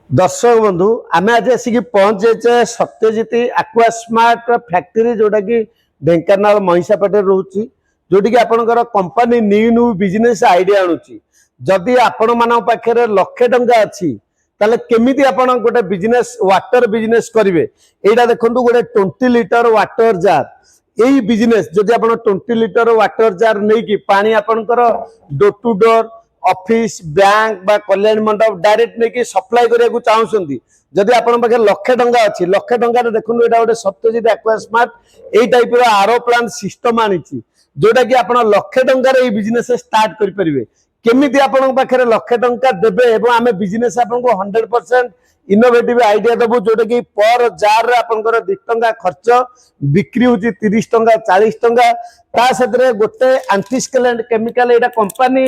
दर्शक बंधु आम आज आसिक पहुंच जाए सत्यजित आक्वा स्मार्ट फैक्ट्री जोटा कि ढेंकानाल महिषापटे रोचे जोटि कि आपंकर company new new business idea आणुची जदि आपण मान पाखे लक्षे टंका अच्छी ताले केमिति आपण गोटे बिजनेस वाटर बिजनेस करेंगे यहाँ देखो गोटे 20 लिटर वाटर जार यही बिजनेस जदि आप 20 लिटर वाटर जार नहीं कि पानी आपणकर door to door office bank बा कल्याण मंडप डायरेक्ट नहीं कि सप्लाई करने चाहूँगी जदि आपण पाखे लक्षे टंका अच्छी लक्षे टंकार देखो यहाँ गोटे सत्यजित आक्वा स्मार्ट यही टाइप आरो प्लान सिस्टम आनी जोटा कि आप लक्षे टंकार बिजनेस स्टार्ट करेंगे केमिति आपण पाखे लक्षे टंका देबे एवं आमे बिजनेस आपनको 100% इनोवेटिव आइडिया देबु जोटा कि पर जार रे आपनकर 2 टंका खर्च बिक्री होची 30 टंका 40 टंका ता सेतरे गोटे एंटीस्केलेंट केमिकल एटा कंपनी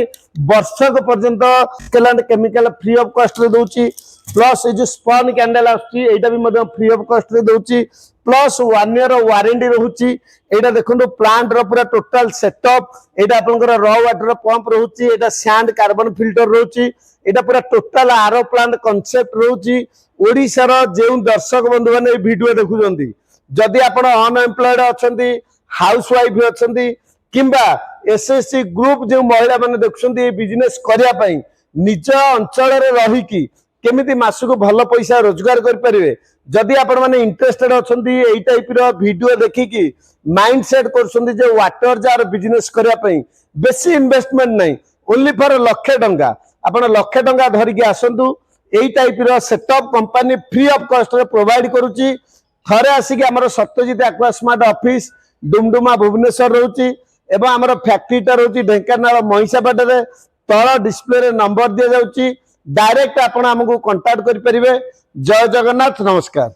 वर्षक पर्यंत scalant chemical free of cost रे दोची प्लस ए जो स्पॉन कैंडल आछी एटा भी मध्य फ्री ऑफ कॉस्ट रे दोची प्लस 1 ईयर वारंटी रहउची एटा देखंतु प्लांट रो पूरा टोटल सेटअप एटा आपनकर रॉ वाटर पंप रहउची एटा सैंड कार्बन फिल्टर रहउची एटा पूरा टोटल आरो प्लांट कांसेप्ट रहउची ओडिसा रो जे दर्शक बंधु माने ए वीडियो देखुचंती जदि आपण अनएम्प्लॉयड अछंती हाउस वाइफ अछंती किंबा एसएससी ग्रुप जो महिला माने देखुचंती ए बिजनेस करिया पई निज अंचल रे रही की केमिति मासको भल पैसा रोजगार कर परिवे जदि आपण माने इंटरेस्टेड अछंती एई टाइप रो वीडियो देखि की माइंड सेट करछंती जे वाटर जार बिजनेस करिया पई बेसी इन्वेस्टमेंट नहीं ओनली फॉर लक्षे टंका आपण लक्षे टंका धरिकी आसंतु एई टाइप रो setup company free of cost रे प्रोवाइड करूची थरे आसिक हमर Satyajit aqua smart office Dumduma Bhubaneswar रहउची एवं हमर फैक्ट्रीटा रहउची ढेंकानाल महिषापटे रे तळ डिस्प्ले रे नंबर दिया जाउची डायरेक्ट आपण हमकु कांटेक्ट करि परिबे जय जगन्नाथ नमस्कार।